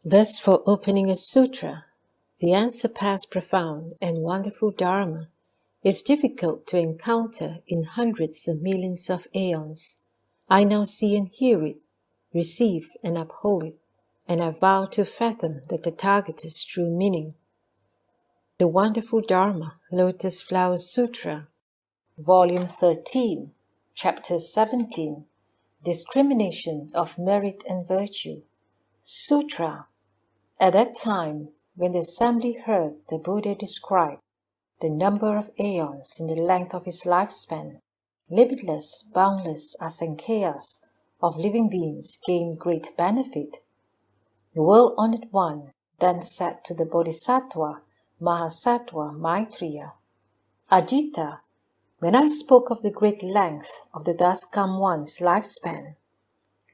Thus, for opening a sutra, the unsurpassed profound and wonderful Dharma is difficult to encounter in hundreds of millions of aeons. I now see and hear it, receive and uphold it, and I vow to fathom the Tathagata's true meaning. The Wonderful Dharma, Lotus Flower Sutra, Volume 13, Chapter 17, Discrimination of Merit and Virtue. Sutra. At that time, when the assembly heard the Buddha describe the number of aeons in the length of his lifespan, limitless, boundless asankheyas of living beings gained great benefit. The World-Honored One then said to the Bodhisattva Mahasattva Maitreya, Ajita, when I spoke of the great length of the thus come one's lifespan,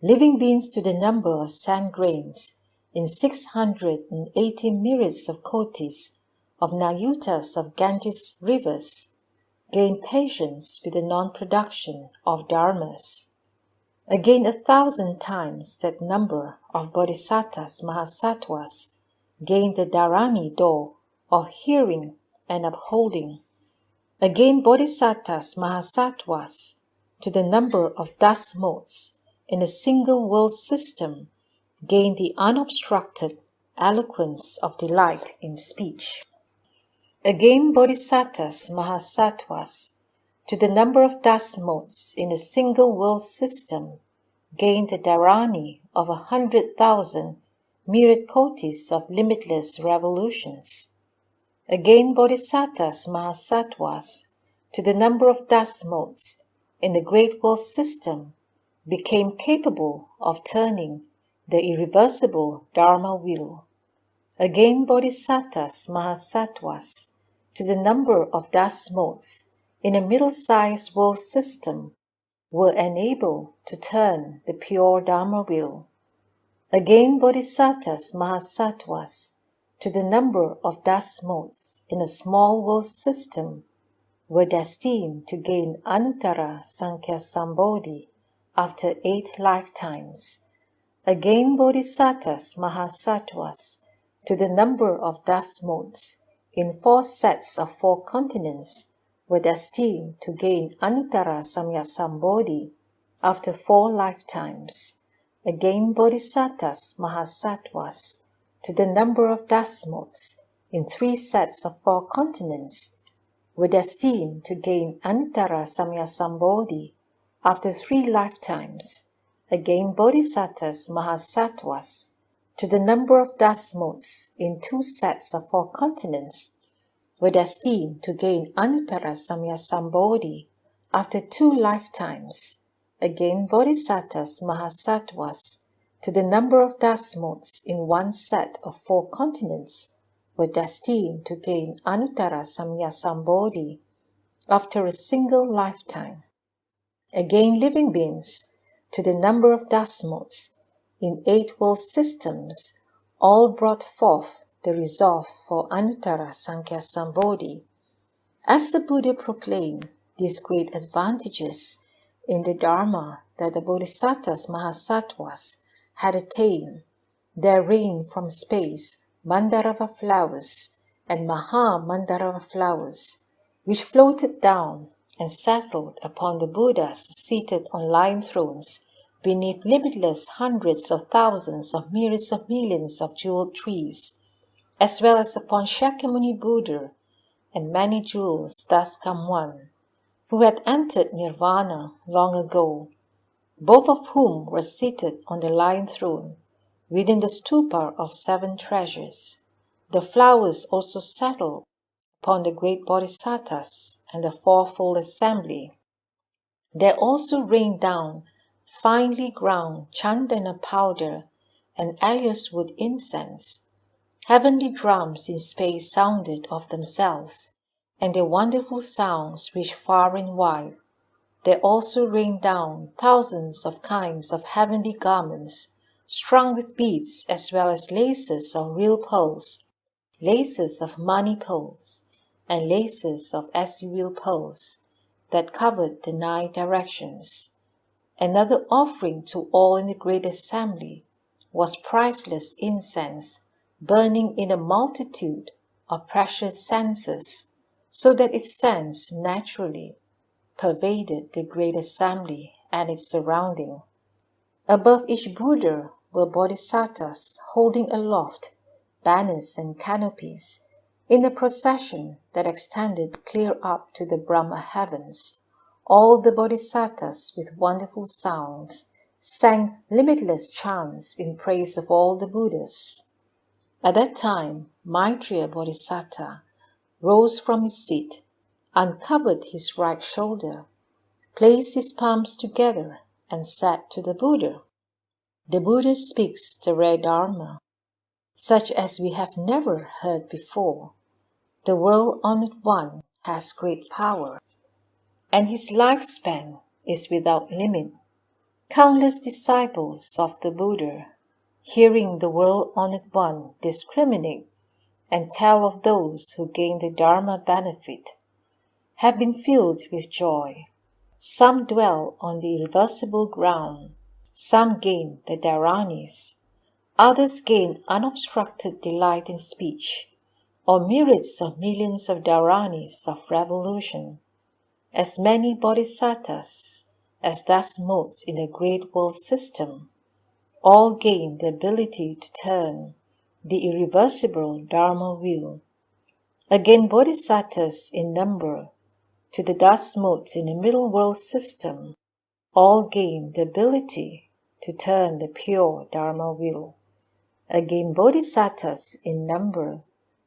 living beings to the number of sand grains in 680 myriads of kotis of Nayutas of Ganges rivers gain patience with the non-production of dharmas. Again 1,000 times that number of bodhisattvas mahasattvas gain the dharani door of hearing and upholding. Again bodhisattvas mahasattvas to the number of dust motes in a single world system gain the unobstructed eloquence of delight in speech. Again bodhisattvas mahasattvas to the number of dust motes in a single world system gain the dharani of 100,000 myriad kotis of limitless revolutions. Again bodhisattvas mahasattvas to the number of dust motes in the great world system became capable of turning the irreversible Dharma wheel. Again bodhisattvas mahasattvas to the number of dust motes in a middle-sized world system were enabled to turn the pure Dharma wheel. Again bodhisattvas mahasattvas to the number of dust motes in a small world system were destined to gain Anuttara Sankhya Sambodhi after 8 lifetimes. Again bodhisattvas mahasattvas to the number of dust motes in 4 sets of 4 continents were destined to gain Anuttara Samyasambodhi after 4 lifetimes. Again bodhisattvas mahasattvas to the number of dust motes in 3 sets of 4 continents were destined to gain Anuttara Samyasambodhi after 3 lifetimes. Again bodhisattvas mahasattvas to the number of dust motes in 2 sets of 4 continents were destined to gain Anuttara Samyasambodhi after 2 lifetimes. Again bodhisattvas mahasattvas to the number of dust motes in 1 set of 4 continents were destined to gain Anuttara Samyasambodhi after a single lifetime. Again living beings to the number of dust motes in 8 world systems all brought forth the resolve for Anuttara Sankhya Sambodhi. As the Buddha proclaimed these great advantages in the Dharma that the Bodhisattvas Mahasattvas had attained, there rained from space Mandarava flowers and Maha Mandarava flowers, which floated down and settled upon the Buddhas seated on lion thrones beneath limitless hundreds of thousands of myriads of millions of jeweled trees, as well as upon Shakyamuni Buddha and many jewels thus come one, who had entered nirvana long ago, both of whom were seated on the lion throne within the stupa of 7 treasures. The flowers also settled upon the great bodhisattvas and the fourfold assembly. There also rained down finely ground chandana powder and aloes wood incense. Heavenly drums in space sounded of themselves, and their wonderful sounds reached far and wide. There also rained down thousands of kinds of heavenly garments, strung with beads as well as laces of real pearls, laces of money pearls, and laces of as-you-will pearls, that covered the 9 directions. Another offering to all in the great assembly was priceless incense, burning in a multitude of precious censers, so that its scent naturally pervaded the great assembly and its surrounding. Above each Buddha were bodhisattvas holding aloft banners and canopies in a procession that extended clear up to the Brahma heavens. All the bodhisattvas with wonderful sounds sang limitless chants in praise of all the Buddhas. At that time, Maitreya Bodhisattva rose from his seat, uncovered his right shoulder, placed his palms together, and said to the Buddha, "The Buddha speaks the rare Dharma, such as we have never heard before. The world-honored one has great power, and his lifespan is without limit." Countless disciples of the Buddha, hearing the world-honored one discriminate and tell of those who gain the Dharma benefit, have been filled with joy. Some dwell on the irreversible ground, some gain the Dharanis, others gain unobstructed delight in speech, or myriads of millions of Dharanis of revolution. As many bodhisattvas as dust motes in the great world system, all gain the ability to turn the irreversible Dharma wheel. Again, bodhisattvas in number to the dust motes in the middle world system, all gain the ability to turn the pure Dharma wheel. Again, bodhisattvas in number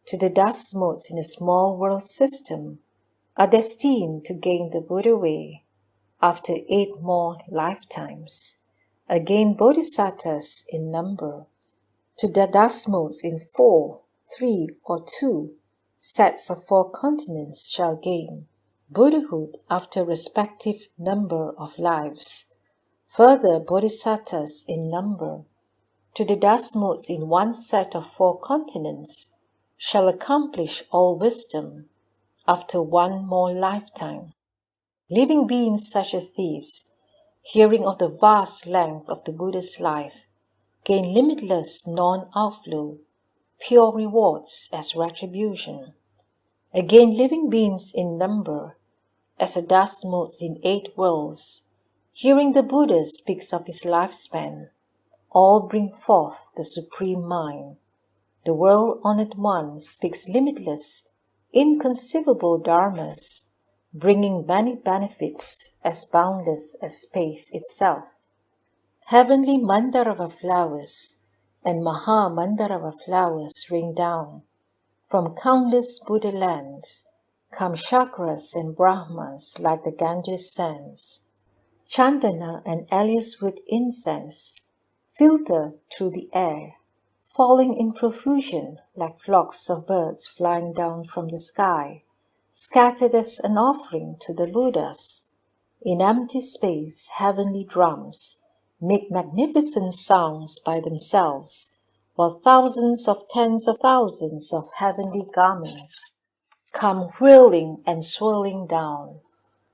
to the dust motes in the small world system are destined to gain the Buddha way after 8 more lifetimes. Again, bodhisattvas in number to the dust motes in 4, 3, or 2 sets of 4 continents shall gain Buddhahood after respective number of lives. Further, bodhisattvas in number to the dust motes in 1 set of 4 continents shall accomplish all wisdom after 1 more lifetime. Living beings such as these, hearing of the vast length of the Buddha's life, gain limitless non-outflow, pure rewards as retribution. Again, living beings in number, as the dust motes in 8 worlds, hearing the Buddha speaks of his lifespan, all bring forth the Supreme Mind. The world-honored one speaks limitless, inconceivable dharmas, bringing many benefits as boundless as space itself. Heavenly Mandarava flowers and Maha Mandarava flowers rain down. From countless Buddha lands come chakras and Brahmas like the Ganges sands. Chandana and aloes wood incense filter through the air, falling in profusion like flocks of birds flying down from the sky, scattered as an offering to the Buddhas. In empty space, heavenly drums make magnificent sounds by themselves, while thousands of tens of thousands of heavenly garments come whirling and swirling down.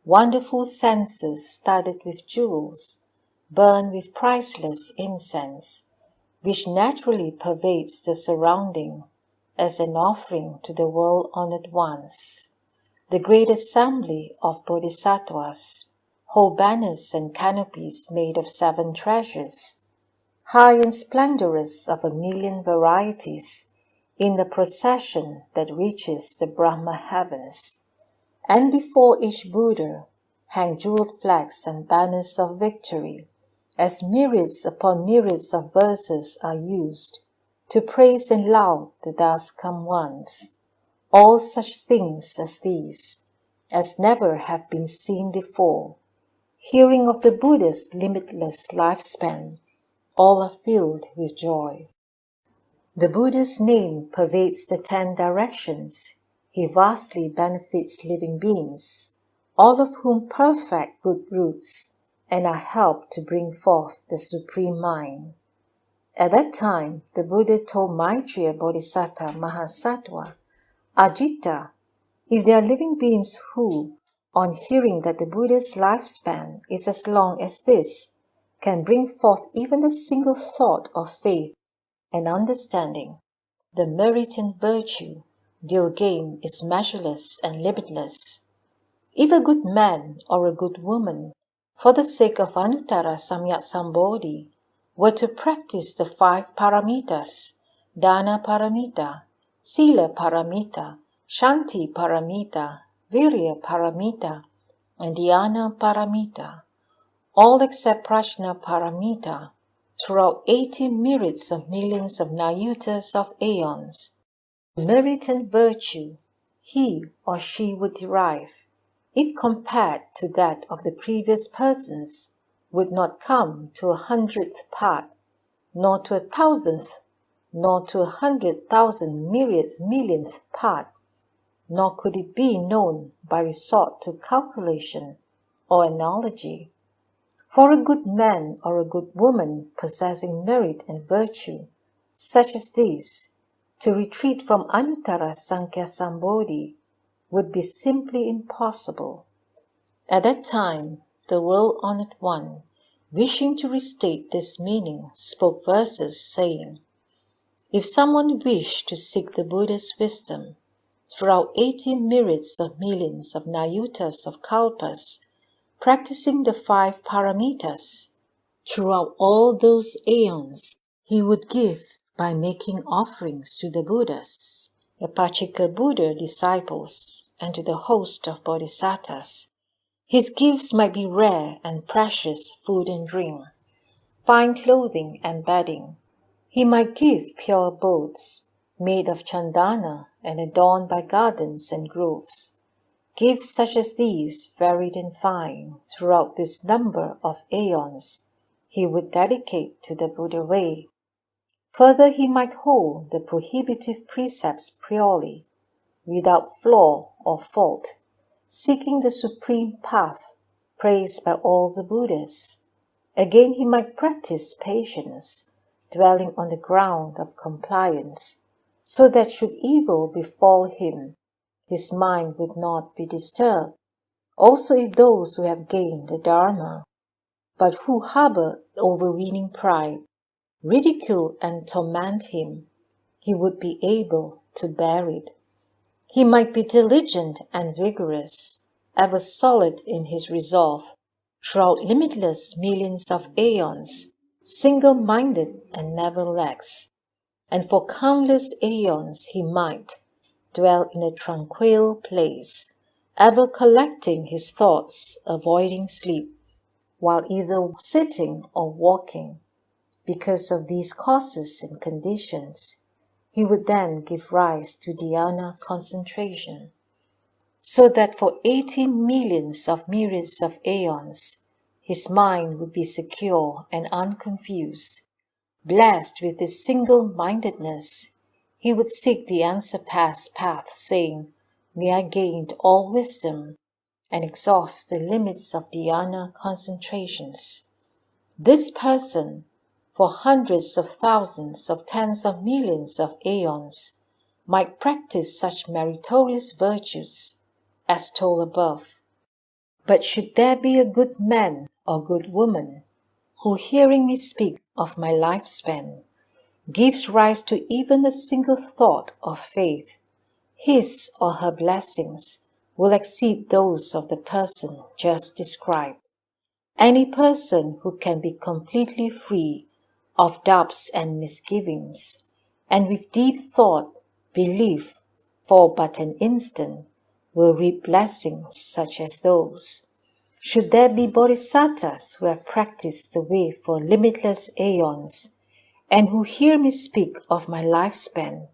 Wonderful censers studded with jewels burn with priceless incense, which naturally pervades the surrounding as an offering to the world-honored ones. The great assembly of bodhisattvas hold banners and canopies made of 7 treasures, high and splendorous of 1,000,000 varieties, in the procession that reaches the Brahma heavens. And before each Buddha hang jeweled flags and banners of victory, as myriads upon myriads of verses are used to praise and laud the dust come ones. All such things as these, as never have been seen before, hearing of the Buddha's limitless lifespan, all are filled with joy. The Buddha's name pervades the 10 directions. He vastly benefits living beings, all of whom perfect good roots and are helped to bring forth the Supreme Mind. At that time, the Buddha told Maitreya Bodhisattva Mahasattva, Ajita, if there are living beings who, on hearing that the Buddha's lifespan is as long as this, can bring forth even a single thought of faith and understanding, the merit and virtue they'll gain is measureless and limitless. If a good man or a good woman, for the sake of Anuttara Samyak Sambodhi, were to practice the 5 paramitas, Dana Paramita, Sila Paramita, Shanti Paramita, Virya Paramita, and Dhyana Paramita, all except Prajna Paramita, throughout 80 myriads of millions of nayutas of aeons, merit and virtue he or she would derive, if compared to that of the previous persons, would not come to 100th part, nor to 1,000th, nor to 100,000 myriads millionth part, nor could it be known by resort to calculation or analogy. For a good man or a good woman possessing merit and virtue, such as these, to retreat from Anuttara Sankhya Sambodhi would be simply impossible. At that time, the World-Honored One, wishing to restate this meaning, spoke verses saying, if someone wished to seek the Buddha's wisdom throughout 80 myriads of millions of nayutas of kalpas, practicing the 5 paramitas, throughout all those aeons, he would give by making offerings to the Buddhas, the Pachika Buddha disciples, and to the host of bodhisattvas. His gifts might be rare and precious food and drink, fine clothing and bedding. He might give pure abodes, made of chandana and adorned by gardens and groves. Gifts such as these, varied and fine, throughout this number of aeons, he would dedicate to the Buddha way. Further, he might hold the prohibitive precepts purely, without flaw or fault, seeking the supreme path, praised by all the Buddhas. Again, he might practice patience, dwelling on the ground of compliance, so that should evil befall him, his mind would not be disturbed. Also, if those who have gained the Dharma, but who harbor overweening pride, ridicule and torment him, he would be able to bear it. He might be diligent and vigorous, ever solid in his resolve, throughout limitless millions of aeons, single-minded and never lax. And for countless aeons he might dwell in a tranquil place, ever collecting his thoughts, avoiding sleep, while either sitting or walking. Because of these causes and conditions, he would then give rise to dhyana concentration, so that for 80 millions of myriads of aeons, his mind would be secure and unconfused. Blessed with this single-mindedness, he would seek the unsurpassed path, saying, may I gain all wisdom, and exhaust the limits of dhyana concentrations. This person, for hundreds of thousands of tens of millions of aeons, might practice such meritorious virtues, as told above. But should there be a good man or good woman, who hearing me speak of my lifespan, gives rise to even a single thought of faith, his or her blessings will exceed those of the person just described. Any person who can be completely free of doubts and misgivings, and with deep thought, belief, for but an instant, will reap blessings such as those. Should there be bodhisattvas who have practiced the way for limitless aeons, and who hear me speak of my lifespan,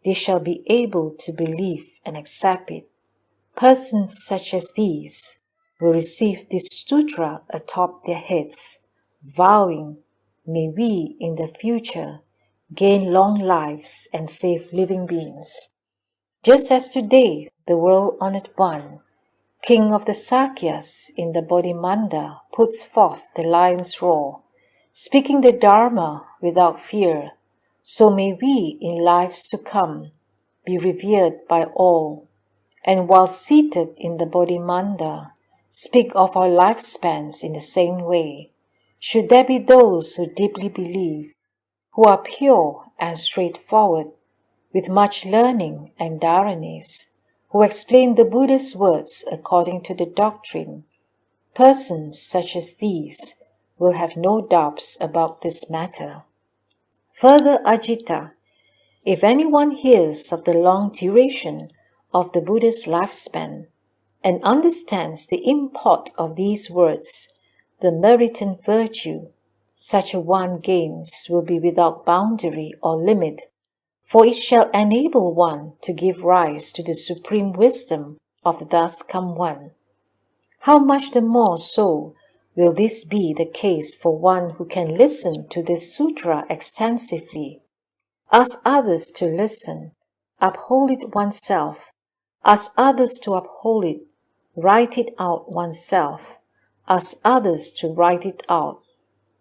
they shall be able to believe and accept it. Persons such as these will receive this sutra atop their heads, vowing, may we in the future gain long lives and save living beings. Just as today the World-Honored One, King of the Sakyas in the Bodhimanda, puts forth the lion's roar, speaking the Dharma without fear, so may we in lives to come be revered by all, and while seated in the Bodhimanda, speak of our lifespans in the same way, Should there be those who deeply believe, who are pure and straightforward, with much learning and dharanis, who explain the Buddha's words according to the doctrine, persons such as these will have no doubts about this matter. Further, Ajita, if anyone hears of the long duration of the Buddha's lifespan and understands the import of these words, the merit and virtue such a one gains will be without boundary or limit, for it shall enable one to give rise to the supreme wisdom of the thus come one. How much the more so will this be the case for one who can listen to this sutra extensively, ask others to listen, uphold it oneself, ask others to uphold it, write it out oneself, ask others to write it out,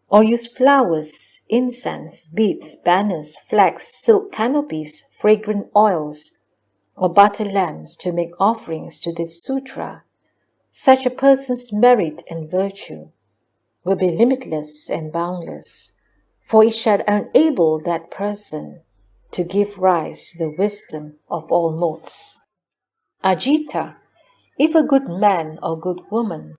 or use flowers, incense, beads, banners, flags, silk canopies, fragrant oils, or butter lamps to make offerings to this sutra. Such a person's merit and virtue will be limitless and boundless, for it shall enable that person to give rise to the wisdom of all modes. Ajita, if a good man or good woman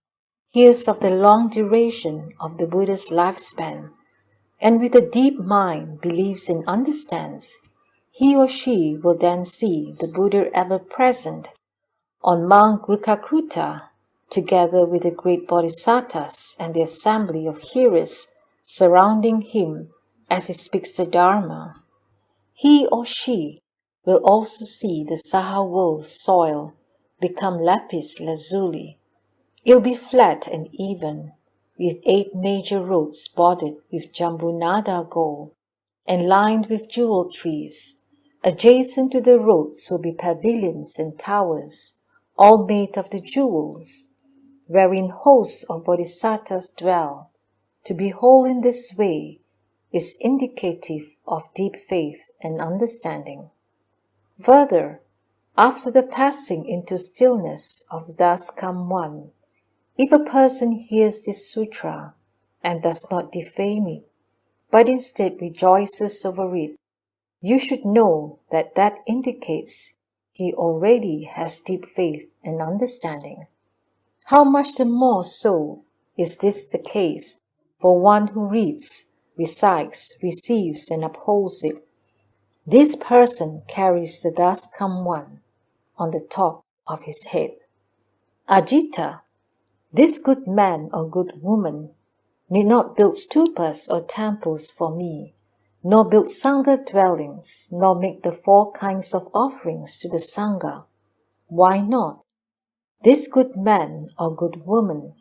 hears of the long duration of the Buddha's lifespan, and with a deep mind believes and understands, he or she will then see the Buddha ever present on Mount Grukakruta, together with the great bodhisattvas and the assembly of hearers surrounding him as he speaks the Dharma. He or she will also see the Saha world soil become lapis lazuli. It'll be flat and even, with 8 major roads bordered with jambunada gold and lined with jewel trees. Adjacent to the roads will be pavilions and towers, all made of the jewels, wherein hosts of bodhisattvas dwell. To behold in this way is indicative of deep faith and understanding. Further, after the passing into stillness of the thus come one, if a person hears this sutra and does not defame it, but instead rejoices over it, you should know that that indicates he already has deep faith and understanding. How much the more so is this the case for one who reads, recites, receives, and upholds it. This person carries the thus come one on the top of his head. Ajita, this good man or good woman need not build stupas or temples for me, nor build Sangha dwellings, nor make the 4 kinds of offerings to the Sangha. Why not? This good man or good woman,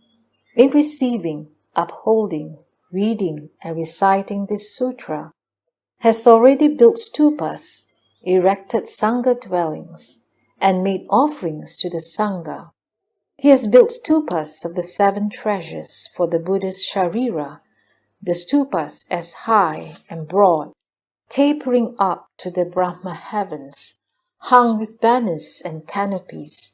in receiving, upholding, reading, and reciting this sutra, has already built stupas, erected Sangha dwellings, and made offerings to the Sangha. He has built stupas of the 7 treasures for the Buddha's Sharira, the stupas as high and broad, tapering up to the Brahma heavens, hung with banners and canopies.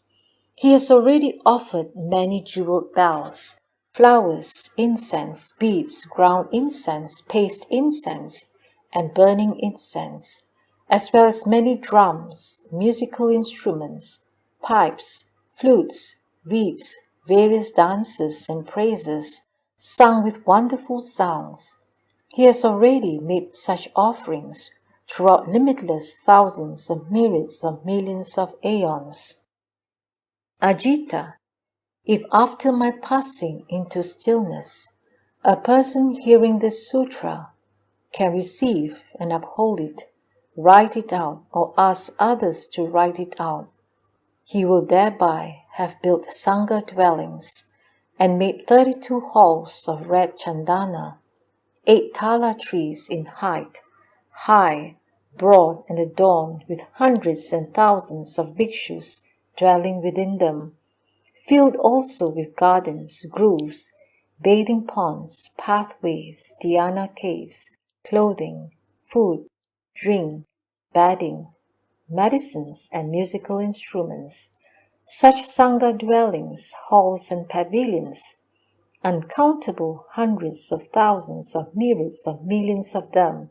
He has already offered many jeweled bells, flowers, incense, beads, ground incense, paste incense, and burning incense, as well as many drums, musical instruments, pipes, flutes, reeds, various dances and praises, sung with wonderful sounds. He has already made such offerings throughout limitless thousands of myriads of millions of aeons. Ajita, if after my passing into stillness, a person hearing this sutra can receive and uphold it, write it out, or ask others to write it out, he will thereby have built Sangha dwellings and made 32 halls of red chandana, 8 tala trees in height, high, broad, and adorned with hundreds and thousands of bhikshus dwelling within them, filled also with gardens, groves, bathing ponds, pathways, dhyana caves, clothing, food, drink, bedding, medicines, and musical instruments. Such Sangha dwellings, halls, and pavilions uncountable hundreds of thousands of myriads of millions of them,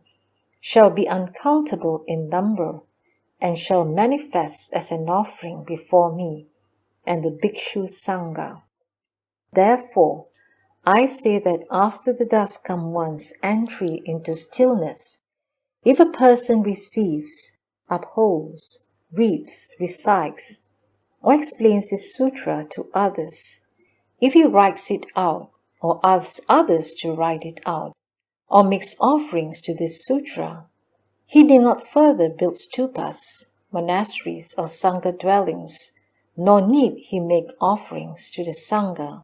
shall be uncountable in number, and shall manifest as an offering before me and the Bhikshu Sangha. Therefore, I say that after the dusk come one's entry into stillness, if a person receives, upholds, reads, recites, or explains this sutra to others, if he writes it out, or asks others to write it out, or makes offerings to this sutra, he need not further build stupas, monasteries, or sangha dwellings, nor need he make offerings to the sangha.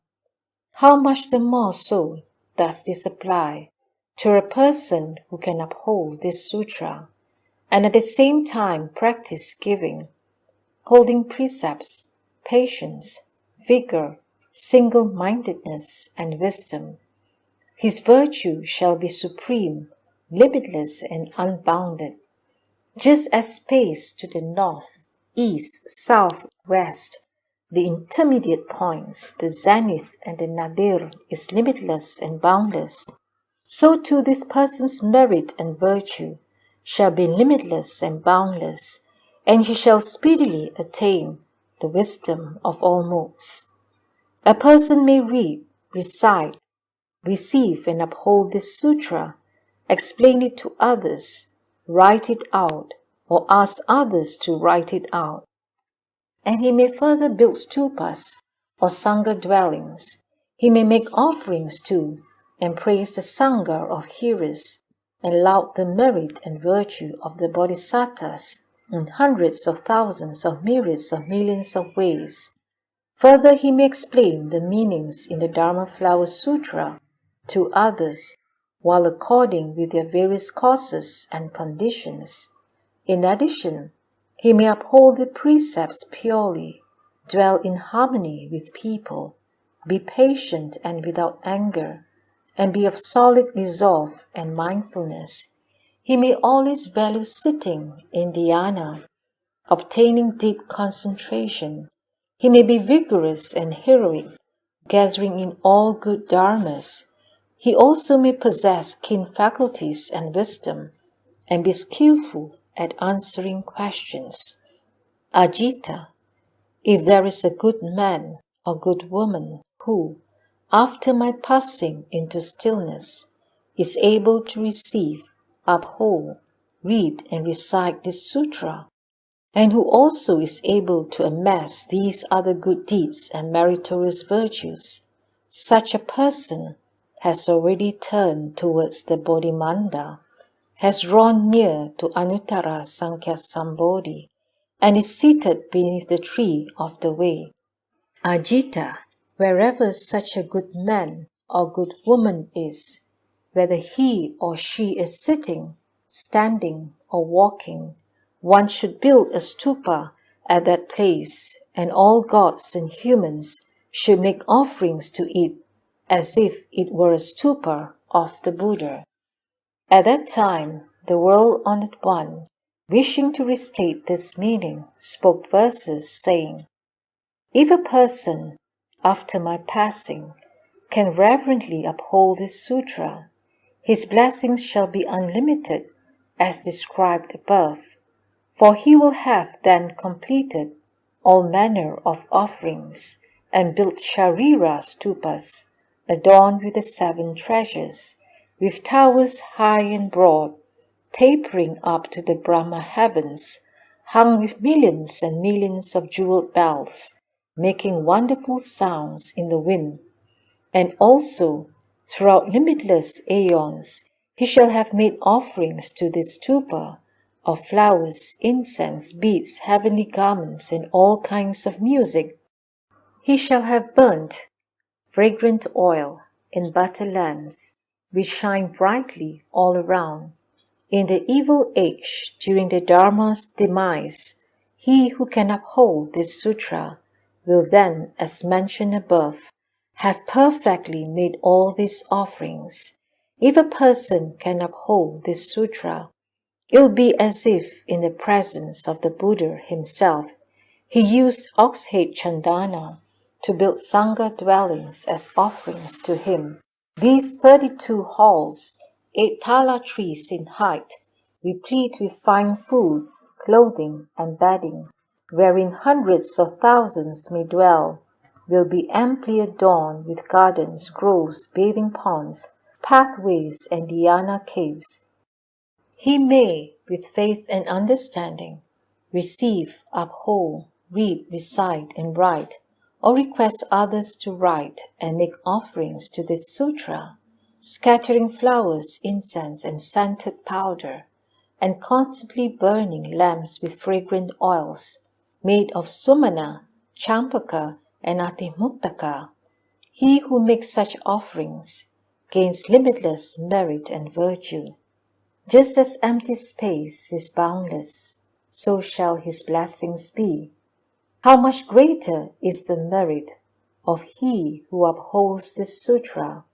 How much the more so does this apply to a person who can uphold this sutra, and at the same time practice giving, holding precepts, patience, vigor, single-mindedness, and wisdom. His virtue shall be supreme, limitless, and unbounded. Just as space to the north, east, south, west, the intermediate points, the zenith and the nadir, is limitless and boundless, so too this person's merit and virtue shall be limitless and boundless, and he shall speedily attain the wisdom of all modes. A person may read, recite, receive and uphold this sutra, explain it to others, write it out, or ask others to write it out. And he may further build stupas or sangha dwellings. He may make offerings to and praise the sangha of hearers, and laud the merit and virtue of the bodhisattvas in hundreds of thousands of myriads of millions of ways. Further, he may explain the meanings in the Dharma Flower Sutra to others, while according with their various causes and conditions. In addition, he may uphold the precepts purely, dwell in harmony with people, be patient and without anger, and be of solid resolve and mindfulness. He may always value sitting in dhyana, obtaining deep concentration. He may be vigorous and heroic, gathering in all good dharmas. He also may possess keen faculties and wisdom, and be skillful at answering questions. Ajita, if there is a good man or good woman who, after my passing into stillness, is able to receive, uphold, read and recite this sutra, and who also is able to amass these other good deeds and meritorious virtues, such a person has already turned towards the Bodhimanda, has drawn near to Anuttara Sankhya Sambodhi, and is seated beneath the tree of the way. Ajita, wherever such a good man or good woman is, whether he or she is sitting, standing, or walking, one should build a stupa at that place, and all gods and humans should make offerings to it as if it were a stupa of the Buddha. At that time, the world-honored one, wishing to restate this meaning, spoke verses saying, if a person, after my passing, can reverently uphold this sutra, his blessings shall be unlimited, as described above, for he will have then completed all manner of offerings, and built sharira stupas, adorned with the 7 treasures, with towers high and broad, tapering up to the Brahma heavens, hung with millions and millions of jeweled bells, making wonderful sounds in the wind. And also, throughout limitless aeons, he shall have made offerings to this stupa of flowers, incense, beads, heavenly garments, and all kinds of music. He shall have burnt fragrant oil and butter lamps, which shine brightly all around. In the evil age, during the Dharma's demise, he who can uphold this sutra will then, as mentioned above, have perfectly made all these offerings. If a person can uphold this sutra, it will be as if in the presence of the Buddha himself he used ox-head chandana, to build Sangha dwellings as offerings to him. These 32 halls, 8 tala trees in height, replete with fine food, clothing, and bedding, wherein hundreds of thousands may dwell, will be amply adorned with gardens, groves, bathing ponds, pathways, and dhyana caves. He may, with faith and understanding, receive, uphold, read, recite, and write, or request others to write and make offerings to this sutra, scattering flowers, incense, and scented powder, and constantly burning lamps with fragrant oils, made of sumana, champaka, and atimuktaka. He who makes such offerings gains limitless merit and virtue. Just as empty space is boundless, so shall his blessings be. How much greater is the merit of he who upholds this sutra,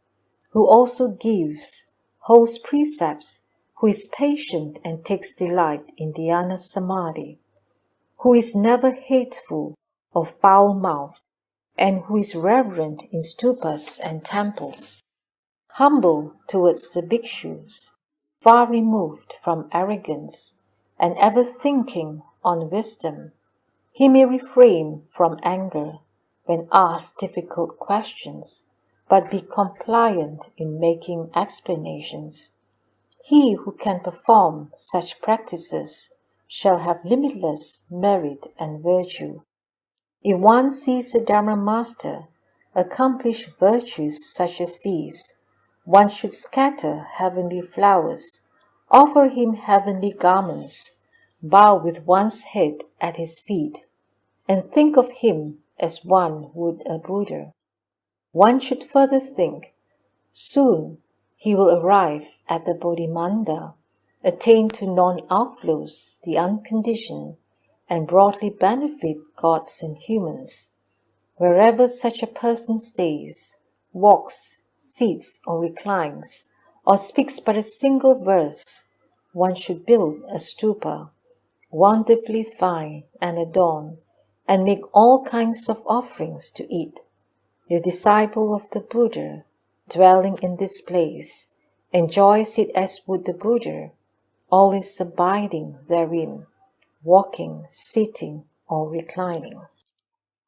who also gives, holds precepts, who is patient and takes delight in dhyana samadhi, who is never hateful or foul-mouthed, and who is reverent in stupas and temples, humble towards the bhikshus, far removed from arrogance, and ever thinking on wisdom. He may refrain from anger when asked difficult questions, but be compliant in making explanations. He who can perform such practices shall have limitless merit and virtue. If one sees a Dharma master accomplish virtues such as these, one should scatter heavenly flowers, offer him heavenly garments, bow with one's head at his feet, and think of him as one would a Buddha. One should further think, soon he will arrive at the Bodhimanda, attain to non-outflows, the unconditioned, and broadly benefit gods and humans. Wherever such a person stays, walks, sits, or reclines, or speaks but a single verse, one should build a stupa, wonderfully fine and adorned, and make all kinds of offerings to it. The disciple of the Buddha, dwelling in this place, enjoys it as would the Buddha, always abiding therein, walking, sitting, or reclining.